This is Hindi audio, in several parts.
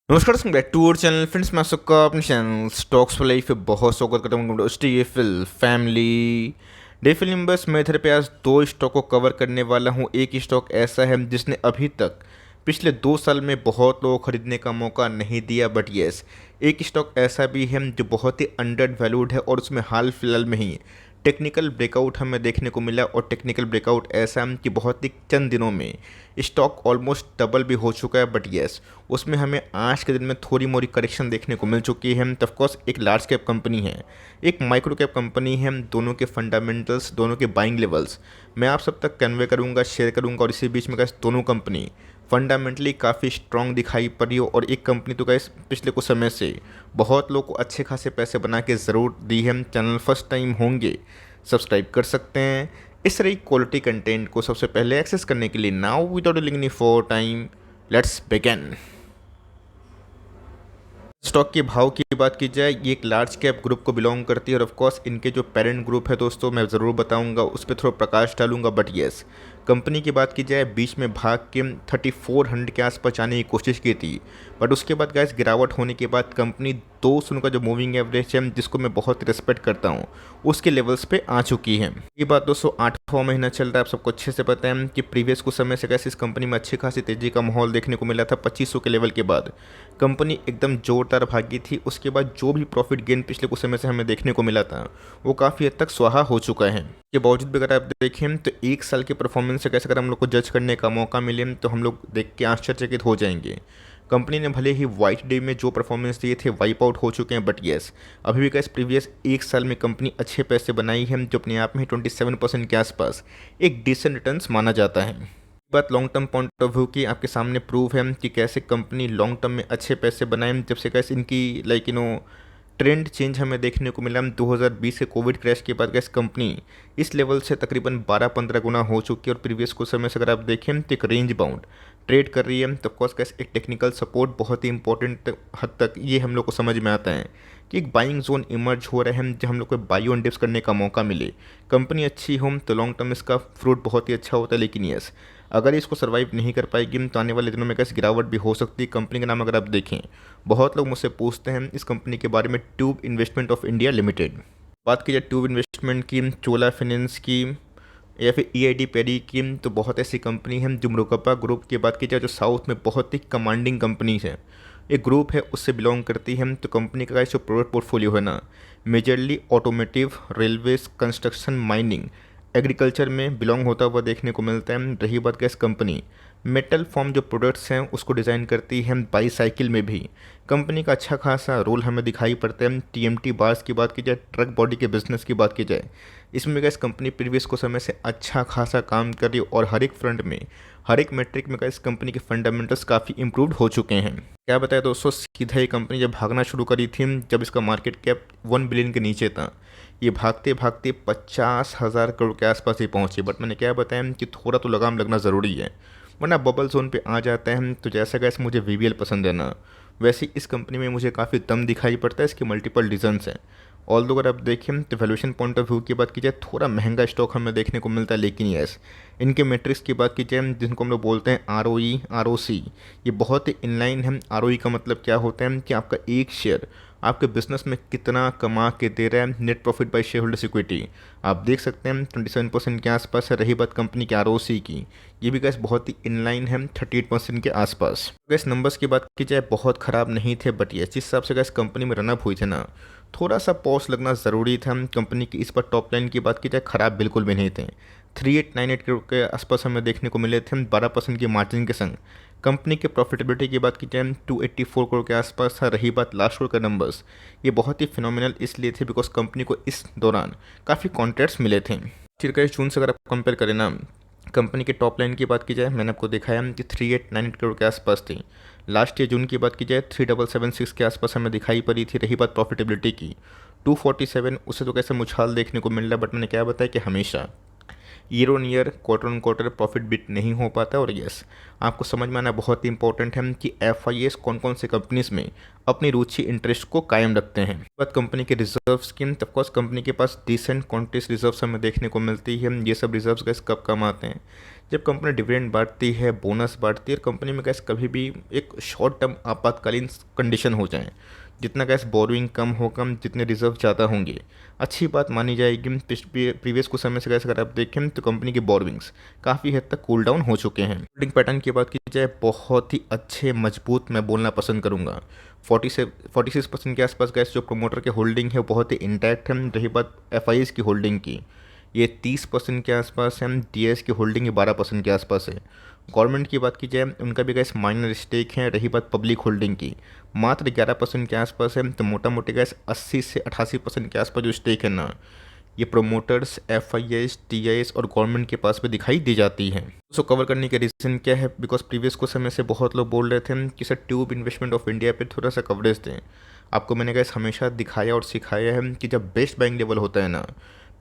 नमस्कार back to our channel friends. मैं सबका अपने चैनल स्टॉक्स फॉर लाइफ पे बहुत स्वागत करता हूँ। स्टीफिल फैमिली डेफिल इन्वेस्ट मैं इधर पे आज दो स्टॉक को कवर करने वाला हूँ। एक स्टॉक ऐसा है जिसने अभी तक पिछले 2 साल में बहुत लोगों को खरीदने का मौका नहीं दिया, बट यस एक स्टॉक ऐसा भी है जो बहुत ही अंडर वैल्यूड है और उसमें हाल फिलहाल में ही टेक्निकल ब्रेकआउट हमें देखने को मिला। और टेक्निकल ब्रेकआउट ऐसा है कि बहुत ही चंद दिनों में स्टॉक ऑलमोस्ट डबल भी हो चुका है, बट यस उसमें हमें आज के दिन में थोड़ी मोड़ी करेक्शन देखने को मिल चुकी है। तो ऑफकोर्स एक लार्ज कैप कंपनी है, एक माइक्रो कैप कंपनी है, दोनों के फंडामेंटल्स, दोनों के बाइंग लेवल्स मैं आप सब तक कन्वे करूंगा, शेयर करूंगा। और इसी बीच में गैस दोनों कंपनी फंडामेंटली काफ़ी स्ट्रॉन्ग दिखाई पड़ी हो। और एक कंपनी तो गैस पिछले कुछ समय से बहुत लोग को अच्छे खासे पैसे बना के ज़रूर दी है। चैनल फर्स्ट टाइम होंगे सब्सक्राइब कर सकते हैं इस तरह की क्वालिटी कंटेंट को सबसे पहले एक्सेस करने के लिए। Now without delaying any for time let's begin. Stock के भाव की बात की जाए, ये एक लार्ज कैप ग्रुप को बिलोंग करती है और ऑफ कोर्स इनके जो पेरेंट ग्रुप है दोस्तों मैं ज़रूर बताऊंगा, उस पर थोड़ा प्रकाश डालूंगा। बट यस कंपनी की बात की जाए, बीच में भाग के 3400 के आसपास जाने की कोशिश की थी, बट उसके बाद गैस गिरावट होने के बाद कंपनी 200 का जो मूविंग एवरेज है जिसको मैं बहुत रिस्पेक्ट करता हूँ उसके लेवल्स पे आ चुकी है। ये बात दोस्तों 8वां महीना चल रहा है, आप सबको अच्छे से पता है कि प्रीवियस कुछ समय से गैस इस कंपनी में अच्छी खासी तेजी का माहौल देखने को मिला था। 2500 के लेवल के बाद कंपनी एकदम जोरदार भागी थी। उसके बाद जो भी प्रॉफिट गेन पिछले कुछ समय से हमें देखने को मिला था वो काफ़ी हद तक स्वाहा हो चुका है। के बावजूद भी अगर आप देखें तो एक साल के परफॉर्मेंस से कैसे अगर हम लोग को जज करने का मौका मिले तो हम लोग देख के आश्चर्यचकित हो जाएंगे। कंपनी ने भले ही वाइट डे में जो परफॉर्मेंस दिए थे वाइप आउट हो चुके हैं, बट येस अभी भी कैसे प्रीवियस एक साल में कंपनी अच्छे पैसे बनाई है जो अपने आप में 27% के आसपास एक डिसेंट रिटर्न्स माना जाता है। बात long term point of view की आपके सामने प्रूव है कि कैसे कंपनी लॉन्ग टर्म में अच्छे पैसे बनाए जब से कैसे इनकी ट्रेंड चेंज हमें देखने को मिला। 2020 के कोविड क्रैश के बाद गैस कंपनी इस लेवल से तकरीबन 12-15 गुना हो चुकी है और प्रीवियस कुछ समय से अगर आप देखें तो एक रेंज बाउंड ट्रेड कर रही है। तो ऑफकोर्स गैस एक टेक्निकल सपोर्ट बहुत ही इंपॉर्टेंट हद तक ये हम लोग को समझ में आता है कि एक बाइंग जोन इमर्ज हो रहे हैं जब हम लोग को बाई ऑन डिप्स करने का मौका मिले। कंपनी अच्छी हो तो लॉन्ग टर्म इसका फ्रूट बहुत ही अच्छा होता है, लेकिन यस अगर इसको सर्वाइव नहीं कर पाएगी तो आने वाले दिनों में कैसे गिरावट भी हो सकती है। कंपनी का नाम अगर आप देखें, बहुत लोग मुझसे पूछते हैं इस कंपनी के बारे में, tube investment of India limited. बात की जाए ट्यूब इन्वेस्टमेंट की, चोला फाइनेंस की या फिर ईआईडी पेरी की, तो बहुत ऐसी कंपनी है जो मुरुगप्पा ग्रुप की बात की जाए जो साउथ में बहुत ही कमांडिंग कंपनी है, एक ग्रुप है उससे बिलोंग करती है। तो कंपनी का जो प्रोडक्ट पोर्टफोलियो है ना, majorly automotive, railways, construction, mining, agriculture में बिलोंग होता हुआ देखने को मिलता है। रही बात गैस कंपनी मेटल फॉर्म जो प्रोडक्ट्स हैं उसको डिज़ाइन करती है, बाईसाइकिल में भी कंपनी का अच्छा खासा रोल हमें दिखाई पड़ता है। टीएमटी बार्स की बात की जाए, ट्रक बॉडी के बिजनेस की बात की जाए, इसमें गैस कंपनी प्रीवियस को समय से अच्छा खासा काम कर रही है और हर एक फ्रंट में, हर एक मेट्रिक में गैस कंपनी के फंडामेंटल्स काफ़ी इंप्रूव्ड हो चुके हैं। क्या बताया दोस्तों, सीधा ये कंपनी जब भागना शुरू करी थी, जब इसका मार्केट कैप 1 बिलियन के नीचे था, ये भागते भागते 50,000 करोड़ के आसपास ही पहुंची। बट मैंने क्या बताया कि थोड़ा तो लगाम लगना ज़रूरी है, वरना बबल जोन पे आ जाता है। तो जैसा गैस मुझे वीवीएल पसंद है ना, वैसे इस कंपनी में मुझे काफ़ी दम दिखाई पड़ता है। इसके मल्टीपल रीजन्स हैं। ऑल दो अगर आप देखें तो वैल्यूएशन पॉइंट ऑफ व्यू की बात की जाए थोड़ा महंगा स्टॉक हमें देखने को मिलता है, लेकिन यस इनके मैट्रिक्स की बात की जाए जिनको हम लोग बोलते हैं आरओई, आरओसी, ये बहुत ही इनलाइन है। आरओई का मतलब क्या होता है कि आपका एक शेयर आपके बिजनेस में कितना कमा के दे रहा है, net profit by share holders equity आप देख सकते हैं 27% के आसपास है। रही बात कंपनी के आरओसी की, ये भी गैस बहुत ही इनलाइन है 38% के आसपास। गैस नंबर्स की बात की जाए बहुत ख़राब नहीं थे, बट ये जिस हिसाब से गैस कंपनी में रनअप हुई थे ना, थोड़ा सा पॉज लगना ज़रूरी था। कंपनी की इस पर टॉप लाइन की बात की जाए ख़राब बिल्कुल भी नहीं थे। 3898 करोड़ के आसपास हमें देखने को मिले थे 12% की मार्जिन के संग। कंपनी के प्रॉफिटेबिलिटी की बात की जाए 284 करोड़ के आसपास था। रही बात लास्ट ईयर का नंबर्स, ये बहुत ही फिनोमिनल इसलिए थे बिकॉज कंपनी को इस दौरान काफ़ी कॉन्ट्रैक्ट्स मिले थे। फिर 21 जून से अगर आप कंपेयर करें ना, कंपनी के टॉप लाइन की बात की जाए मैंने आपको दिखाया कि 3898 करोड़ के आसपास थी। लास्ट ईयर जून की बात की जाए 3776 के आसपास हमें दिखाई पड़ी थी। रही बात प्रॉफिटेबिलिटी की, 247, उससे तो कैसे मुछाल देखने को मिल रहा है। बट मैंने क्या बताया कि हमेशा year on year, quarter on quarter profit beat नहीं हो पाता। और यस, आपको समझ में आना बहुत ही इंपॉर्टेंट है कि एफआईएस कौन कौन से कंपनीज में अपनी रुचि इंटरेस्ट को कायम रखते हैं। बात कंपनी के रिजर्व्स की, ऑफ कोर्स कंपनी के पास डिसेंट क्वांटिटीज रिजर्व्स हमें देखने को मिलती है। ये सब रिजर्व्स गैस कब काम आते हैं? जब कंपनी डिविडेंड बांटती है, बोनस बांटती है, और कंपनी में गैस कभी भी एक शॉर्ट टर्म आपातकालीन कंडीशन हो जाए, जितना गैस बोरोइंग कम होगा, जितने रिजर्व ज़्यादा होंगे, अच्छी बात मानी जाएगी। प्रीवियस कुछ समय से गैस अगर आप देखें तो कंपनी के बोरोइंग्स काफ़ी हद तक कूल डाउन हो चुके हैं। होल्डिंग पैटर्न की बात की जाए, बहुत ही अच्छे मजबूत मैं बोलना पसंद करूँगा। 46% के आसपास गैस जो प्रोमोटर के होल्डिंग है वो बहुत ही इंटैक्ट है। रही बात एफआईएस की होल्डिंग की, ये 30% के आसपास है। डीएस की होल्डिंग ये 12% के आसपास है। गवर्नमेंट की बात की जाए, उनका भी गैस माइनर स्टेक है। रही बात पब्लिक होल्डिंग की, मात्र 11% के आसपास है। तो मोटा मोटी गैस 80 से 88% के आसपास जो स्टेक है ना, ये प्रोमोटर्स, एफआईएस, टीआईएस और गवर्नमेंट के पास में दिखाई दी जाती है। उसको कवर करने का रीज़न क्या है? बिकॉज प्रीवियस कुछ समय से बहुत लोग बोल रहे थे कि sir tube investment of India पे थोड़ा सा कवरेज दें। आपको मैंने गैस हमेशा दिखाया और सिखाया है कि जब बेस्ट बाइंग लेवल होता है ना,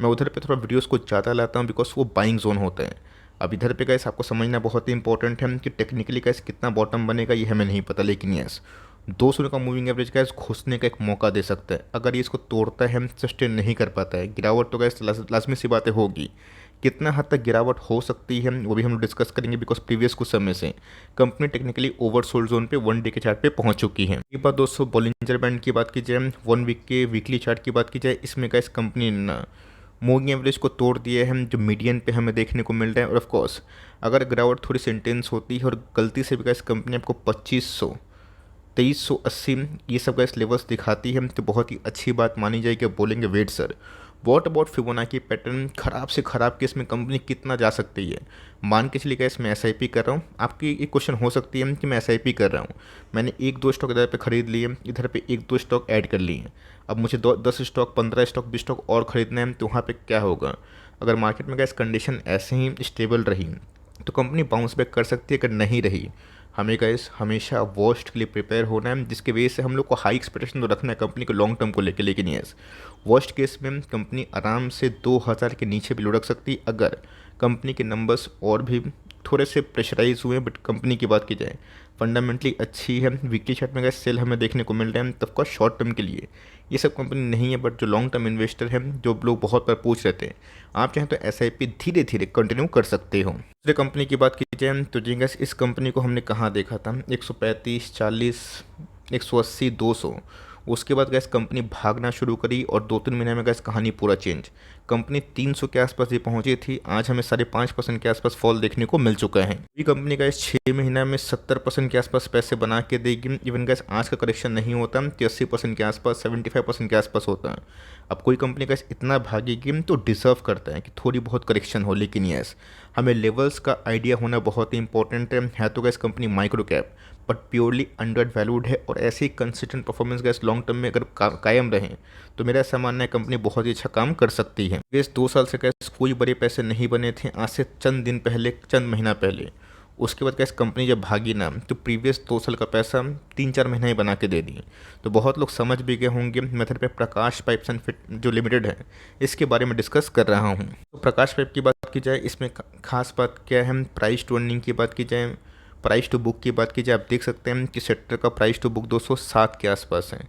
मैं उधर पे थोड़ा वीडियोस को ज़्यादा लाता हूँ, बिकॉज वो बाइंग जोन होता है। अब इधर पे गैस आपको समझना बहुत ही इंपॉर्टेंट है कि टेक्निकली गैस कितना बॉटम बनेगा ये हमें नहीं पता, लेकिन यस 200 का मूविंग एवरेज गैस घुसने का एक मौका दे सकता है। अगर ये इसको तोड़ता है, सस्टेन नहीं कर पाता है, गिरावट तो गैस लाजमी सी बातें होगी। कितना हद तक गिरावट हो सकती है वो भी हम डिस्कस करेंगे, बिकॉज प्रीवियस कुछ समय से कंपनी टेक्निकली ओवरसोल्ड जोन पे 1 डे के चार्ट पे पहुंच चुकी है। एक बार दोस्तों बॉलिंजर बैंड की बात की जाए, 1 वीक के वीकली चार्ट की बात की जाए, इसमें गैस कंपनी ना मूविंग एवरेज को तोड़ दिए हैं, जो मीडियन पे हमें देखने को मिल रहा है। और ऑफ कोर्स अगर गिरावट थोड़ी सी इंटेंस होती है और गलती से भी गैस कंपनी आपको 2500, 2380 ये सब गैस लेवल्स दिखाती है, तो बहुत ही अच्छी बात मानी जाएगी। बोलेंगे wait sir, what about Fibonacci pattern, ख़राब से ख़राब केस में कंपनी कितना जा सकती है? मान के चलिए गैस मैं एसआईपी कर रहा हूँ। आपकी एक क्वेश्चन हो सकती है कि मैं एसआईपी कर रहा हूँ, मैंने 1-2 स्टॉक इधर पे ख़रीद लिए, इधर पे 1-2 स्टॉक ऐड कर लिए, अब मुझे 10 स्टॉक, 15 स्टॉक, 20 स्टॉक और ख़रीदना है, तो वहाँ पर क्या होगा? अगर मार्केट में गैस कंडीशन ऐसे ही स्टेबल रही तो कंपनी बाउंस बैक कर सकती है। अगर नहीं रही, हमें गैस हमेशा वर्स्ट के लिए प्रिपेयर होना है, जिसके वजह से हम लोग को हाई एक्सपेक्टेशन तो रखना है कंपनी को लॉन्ग टर्म को लेकर। लेकिन यस, वर्स्ट केस में कंपनी आराम से 2000 के नीचे भी लुढ़क सकती अगर कंपनी के नंबर्स और भी थोड़े से प्रेशराइज हुए। बट कंपनी की बात की जाए फंडामेंटली अच्छी है। वीकली चार्ट में गैस सेल हमें देखने को मिल रहा है, तब का शॉर्ट टर्म के लिए ये सब कंपनी नहीं है। बट जो लॉन्ग टर्म इन्वेस्टर हैं, जो लोग बहुत बार पूछ रहे थे, आप चाहें तो एसआईपी धीरे धीरे कंटिन्यू कर सकते हो। दूसरे कंपनी की बात की जाए तो जी गैस इस कंपनी को हमने कहाँ देखा था? 135, 40, 180, 200। उसके बाद गैस कंपनी भागना शुरू करी और 2-3 महीने में गैस कहानी पूरा चेंज। कंपनी 300 के आसपास ये पहुंची थी, आज हमें 5.5% के आसपास फॉल देखने को मिल चुका है। ये कंपनी गैस 6 महीना में 70% के आसपास पैसे बना के देगी। इवन गैस आज का करेक्शन नहीं होता तो 80% के आसपास, 75% के आसपास होता है। अब कोई कंपनी गैस इतना भागेगी तो डिजर्व करता है कि थोड़ी बहुत करेक्शन हो। लेकिन यस, हमें लेवल्स का आइडिया होना बहुत ही इंपॉर्टेंट है तो gas company micro cap but purely under valued है। और ऐसी consistent performance gas long term में अगर कायम रहें तो मेरा ऐसा मानना है कंपनी बहुत ही अच्छा काम कर सकती है। गैस 2 साल से गैस कोई बड़े पैसे नहीं बने थे, आज से चंद दिन पहले, चंद महीना पहले। उसके बाद गैस कंपनी जब भागी ना तो प्रीवियस 2 साल का पैसा 3-4 महीना ही बना के दे दी। तो बहुत लोग समझ भी गए होंगे मेथड पे प्रकाश पाइप्स एंड फिट जो लिमिटेड है इसके बारे में डिस्कस कर रहा हूँ। तो प्रकाश पाइप की बात की जाए, इसमें खास बात क्या है? प्राइस टू अर्निंग की बात की जाए, प्राइस टू बुक की बात की जाए, आप देख सकते हैं कि सेक्टर का प्राइस टू बुक 207 के आसपास है।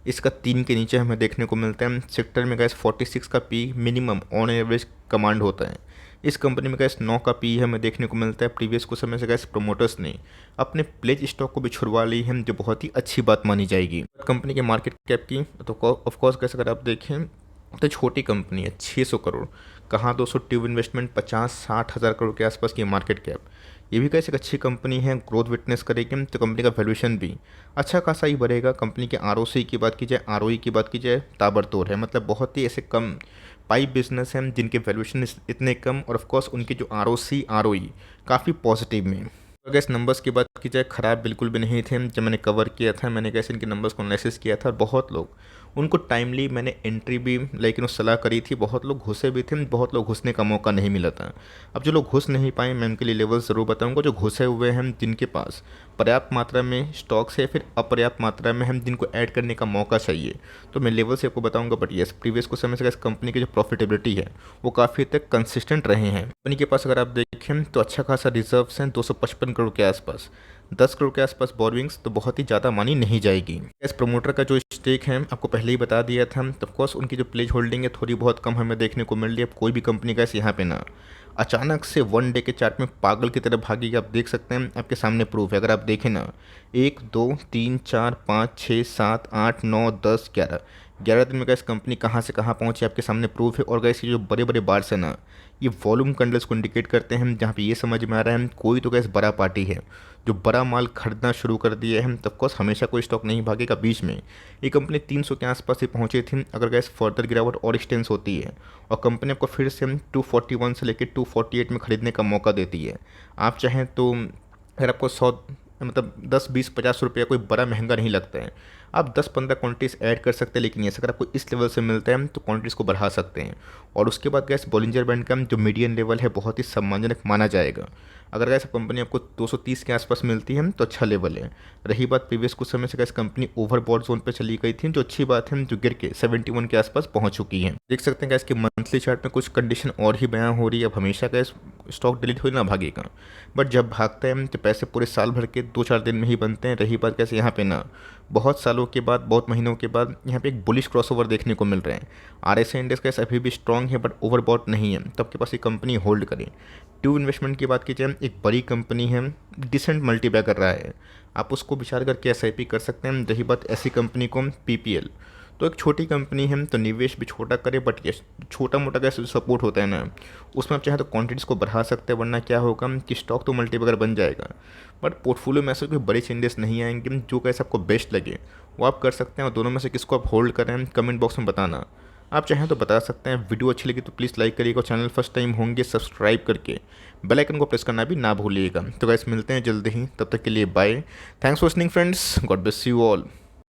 इसका 3 के नीचे हमें देखने को मिलता है। सेक्टर में गैस 46 का P minimum on average command होता है। इस कंपनी में गैस 9 का पी हमें देखने को मिलता है। प्रीवियस कुछ समय से गैस प्रोमोटर्स ने अपने प्लेज स्टॉक को भी छुड़वा ली है, जो बहुत ही अच्छी बात मानी जाएगी। कंपनी के मार्केट कैप की तो ऑफकोर्स गैस अगर आप देखें तो छोटी कंपनी है, 600 करोड़, कहाँ 200 ट्यूब इन्वेस्टमेंट, 50-60 हज़ार करोड़ के आसपास की मार्केट कैप। ये भी कैसे एक अच्छी कंपनी है, ग्रोथ विटनेस करेगी तो कंपनी का वैल्यूएशन भी अच्छा खासा ही बढ़ेगा। कंपनी के आरओसी की बात की जाए, आरओई की बात की जाए, ताबड़तोड़ है। मतलब बहुत ही ऐसे कम पाइप बिजनेस हैं जिनके वैल्यूएशन इतने कम और ऑफकोर्स उनकी जो आरओसी, आरओई काफ़ी पॉजिटिव में। अगर इस नंबर्स की बात की जाए, ख़राब बिल्कुल भी नहीं थे। जब मैंने कवर किया था, मैंने कैसे इनके नंबर्स को एनालिसिस किया था और बहुत लोग उनको टाइमली मैंने एंट्री भी लेकिन उस सलाह करी थी, बहुत लोग घुसे भी थे, बहुत लोग घुसने का मौका नहीं मिला था। अब जो लोग घुस नहीं पाए मैं उनके लिए लेवल ज़रूर बताऊंगा, जो घुसे हुए हैं जिनके पास पर्याप्त मात्रा में स्टॉक्स है, फिर अपर्याप्त मात्रा में हम जिनको ऐड करने का मौका चाहिए, तो मैं लेवल से आपको बताऊंगा। बट यस, प्रीवियस कुछ समय से इस कंपनी की जो प्रॉफिटेबिलिटी है वो काफ़ी हद तक कंसिस्टेंट रहे हैं। कंपनी के पास अगर आप देखें तो अच्छा खासा रिजर्व्स हैं, 255 करोड़ के आसपास, 10 करोड़ के आसपास बोरविंग्स, तो बहुत ही ज़्यादा मानी नहीं जाएगी। इस प्रमोटर का जो स्टेक है आपको पहले ही बता दिया था, तो ऑफकोर्स उनकी जो प्लेज होल्डिंग है थोड़ी बहुत कम हमें देखने को मिल रही है। अब कोई भी कंपनी का यहाँ पे ना अचानक से वन डे के चार्ट में पागल की तरह भागेगी, आप देख सकते हैं, आपके सामने प्रूफ है। अगर आप देखें ना, 1 2 3 4 5 6 7 8 9 10 11 11 दिन में गैस कंपनी कहाँ से कहाँ पहुंची आपके सामने प्रूफ है। और गैस ये जो बड़े बड़े बार्स है ना, ये वॉल्यूम कैंडल्स को इंडिकेट करते हैं, जहाँ पे ये समझ में आ रहा है कोई तो गैस बड़ा पार्टी है जो बड़ा माल खरीदना शुरू कर दिया है। तब कोर्स हमेशा कोई स्टॉक नहीं भागेगा बीच में। ये कंपनी 300 के आसपास ही पहुंची थी, अगर गैस फर्दर गिरावट और एक्सटेंस होती है और कंपनी आपको फिर से 241 से लेकर 248 में खरीदने का मौका देती है, आप चाहें तो अगर आपको 100 मतलब 10 20 50 रुपया कोई बड़ा महंगा नहीं लगता है, आप 10-15 क्वांटिटीज़ ऐड कर सकते हैं। लेकिन ये अगर आपको इस लेवल से मिलता है तो क्वांटिटीज़ को बढ़ा सकते हैं। और उसके बाद गैस बॉलिंजर बैंड का जो मीडियन लेवल है बहुत ही सम्मानजनक माना जाएगा। अगर गैस कंपनी आपको 230 के आसपास मिलती है तो अच्छा लेवल है। रही बात प्रीवियस कुछ समय से गैस कंपनी ओवरबॉट जोन पे चली गई थी, जो अच्छी बात है, जो गिर के 71 के आसपास पहुंच चुकी है। देख सकते हैं गैस कि मंथली चार्ट में कुछ कंडीशन और ही बयां हो रही है। अब हमेशा गैस स्टॉक डिलीट हो ना भागेगा, बट जब भागता है तो पैसे पूरे साल भर के 2-4 दिन में ही बनते हैं। रही बात कैसे यहाँ पे ना बहुत सालों के बाद, बहुत महीनों के बाद यहाँ पे एक बुलिश क्रॉसओवर देखने को मिल रहे हैं। RSI इंडेक्स कैसे अभी भी स्ट्रॉन्ग है बट ओवरबॉट नहीं है, तो आपके पास ये कंपनी होल्ड करें। ट्यू इन्वेस्टमेंट की बात की जाए, एक बड़ी कंपनी है, डिसेंट मल्टीपैक कर रहा है, आप उसको विचार करके SIP कर सकते हैं। रही बात ऐसी कंपनी को PPL, तो एक छोटी कंपनी है तो निवेश भी छोटा करे, बट ये छोटा मोटा कैसे सपोर्ट होता है ना, उसमें आप चाहे तो क्वांटिटीज़ को बढ़ा सकते हैं, वरना क्या होगा कि स्टॉक तो मल्टीपैकर बन जाएगा बट पोर्टफोलियो में ऐसे कोई बड़े चेंजेस नहीं आएंगे। जो कैसे आपको बेस्ट लगे वो आप कर सकते हैं, और दोनों में से किसको आप होल्ड करें कमेंट बॉक्स में बताना। आप चाहें तो बता सकते हैं। वीडियो अच्छी लगी तो प्लीज़ लाइक करिएगा, चैनल फर्स्ट टाइम होंगे सब्सक्राइब करके बेल आइकन को प्रेस करना भी ना भूलिएगा। तो गाइस मिलते हैं जल्दी ही, तब तक के लिए bye. Thanks for listening friends, God bless you all.